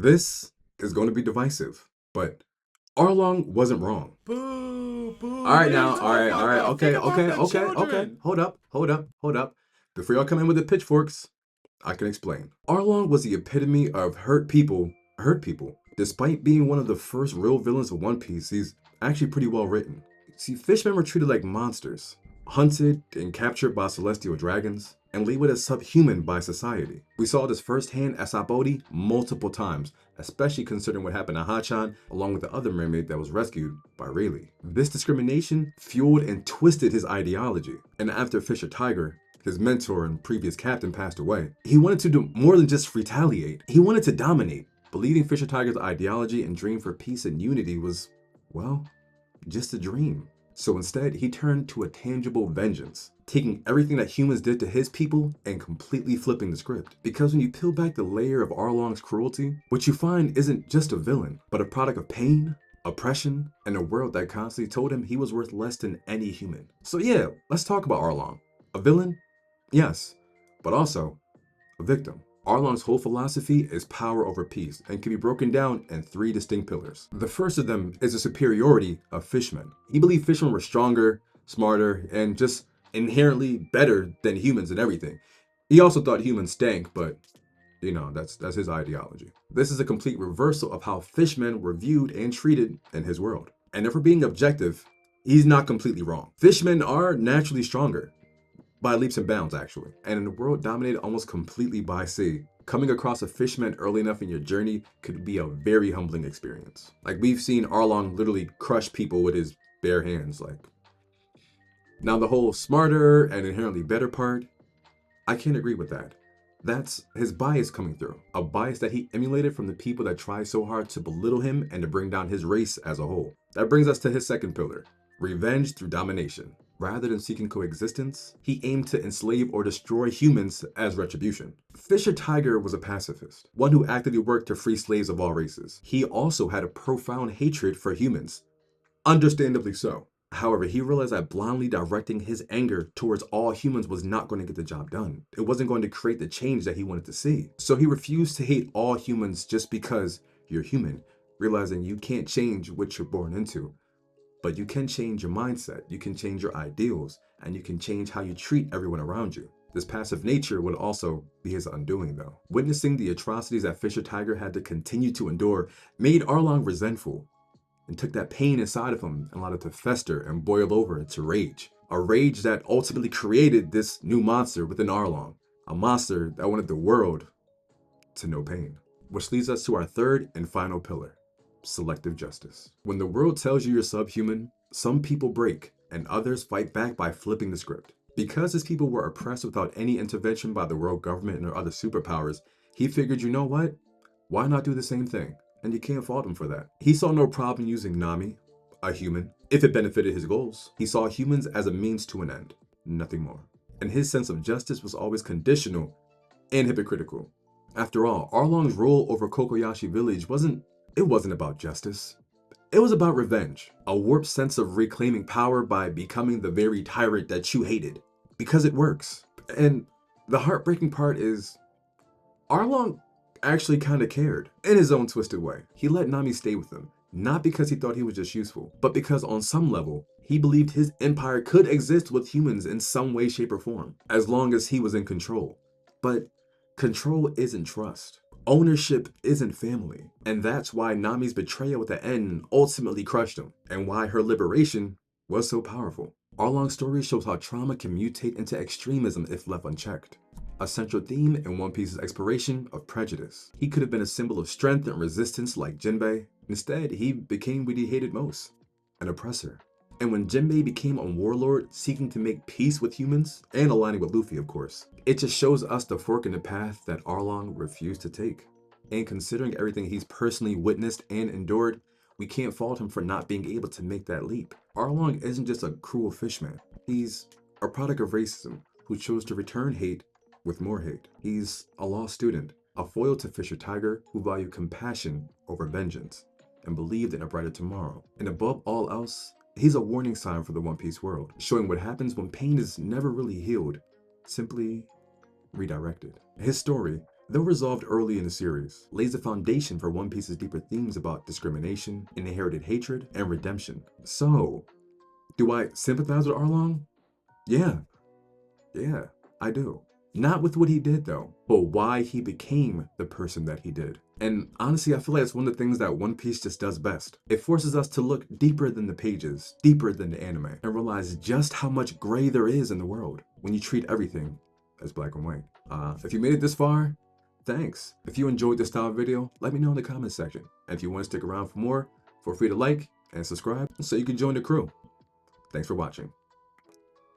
This is going to be divisive, but Arlong wasn't wrong. Boo, boo. All What right are you now, all right, talking all right, about? Think okay, about okay, the okay, okay. children. Hold up. Before y'all come in with the pitchforks, I can explain. Arlong was the epitome of hurt people. Despite being one of the first real villains of One Piece, he's actually pretty well written. See, Fishmen were treated like monsters, hunted and captured by celestial dragons, and labeled as subhuman by society. We saw this firsthand at Sapodi multiple times, especially considering what happened to Hachan along with the other mermaid that was rescued by Rayleigh. This discrimination fueled and twisted his ideology, and after Fisher Tiger, his mentor and previous captain, passed away, he wanted to do more than just retaliate. He wanted to dominate. Believing Fisher Tiger's ideology and dream for peace and unity was, well, just a dream. So instead, he turned to a tangible vengeance, taking everything that humans did to his people and completely flipping the script. Because when you peel back the layer of Arlong's cruelty, what you find isn't just a villain, but a product of pain, oppression, and a world that constantly told him he was worth less than any human. So yeah, let's talk about Arlong. A villain? Yes, but also a victim. Arlong's whole philosophy is power over peace and can be broken down in three distinct pillars. The first of them is the superiority of Fishmen. He believed Fishmen were stronger, smarter, and just inherently better than humans in everything. He also thought humans stank, but that's his ideology. This is a complete reversal of how Fishmen were viewed and treated in his world. And if we're being objective, he's not completely wrong. Fishmen are naturally stronger, by leaps and bounds, actually. And in a world dominated almost completely by sea, coming across a Fishman early enough in your journey could be a very humbling experience. Like, we've seen Arlong literally crush people with his bare hands. Like, now the whole smarter and inherently better part, I can't agree with that. That's his bias coming through. A bias that he emulated from the people that try so hard to belittle him and to bring down his race as a whole. That brings us to his second pillar, revenge through domination. Rather than seeking coexistence, he aimed to enslave or destroy humans as retribution. Fisher Tiger was a pacifist, one who actively worked to free slaves of all races. He also had a profound hatred for humans, understandably so. However, he realized that blindly directing his anger towards all humans was not going to get the job done. It wasn't going to create the change that he wanted to see. So he refused to hate all humans just because you're human, realizing you can't change what you're born into. But you can change your mindset, you can change your ideals, and you can change how you treat everyone around you. This passive nature would also be his undoing, though. Witnessing the atrocities that Fisher Tiger had to continue to endure made Arlong resentful, and took that pain inside of him and allowed it to fester and boil over into rage. A rage that ultimately created this new monster within Arlong, a monster that wanted the world to know pain. Which leads us to our third and final pillar, selective justice. When the world tells you you're subhuman, some people break and others fight back by flipping the script. Because his people were oppressed without any intervention by the world government or other superpowers, he figured, you know what? Why not do the same thing? And you can't fault him for that. He saw no problem using Nami, a human, if it benefited his goals. He saw humans as a means to an end, nothing more. And his sense of justice was always conditional and hypocritical. After all, Arlong's rule over Kokoyashi village wasn't about justice. It was about revenge, a warped sense of reclaiming power by becoming the very tyrant that you hated. Because it works. And the heartbreaking part is, Arlong actually kind of cared, in his own twisted way. He let Nami stay with him, not because he thought he was just useful, but because on some level, he believed his empire could exist with humans in some way, shape, or form, as long as he was in control. But control isn't trust. Ownership isn't family. And that's why Nami's betrayal at the end ultimately crushed him, and why her liberation was so powerful. Arlong's story shows how trauma can mutate into extremism if left unchecked. A central theme in One Piece's exploration of prejudice. He could have been a symbol of strength and resistance like Jinbei. Instead, he became what he hated most, an oppressor. And when Jinbei became a warlord seeking to make peace with humans, and aligning with Luffy of course, it just shows us the fork in the path that Arlong refused to take. And considering everything he's personally witnessed and endured, we can't fault him for not being able to make that leap. Arlong isn't just a cruel fishman. He's a product of racism who chose to return hate with more hate. He's a lost student, a foil to Fisher Tiger who valued compassion over vengeance and believed in a brighter tomorrow. And above all else, he's a warning sign for the One Piece world, showing what happens when pain is never really healed, simply redirected. His story, Though resolved early in the series, lays the foundation for One Piece's deeper themes about discrimination, inherited hatred, and redemption. So, do I sympathize with Arlong? Yeah, yeah, I do. Not with what he did though, but why he became the person that he did. And honestly, I feel like it's one of the things that One Piece just does best. It forces us to look deeper than the pages, deeper than the anime, and realize just how much gray there is in the world when you treat everything as black and white. If you made it this far, thanks. If you enjoyed this style of video, let me know in the comments section. And if you want to stick around for more, feel free to like and subscribe so you can join the crew. Thanks for watching.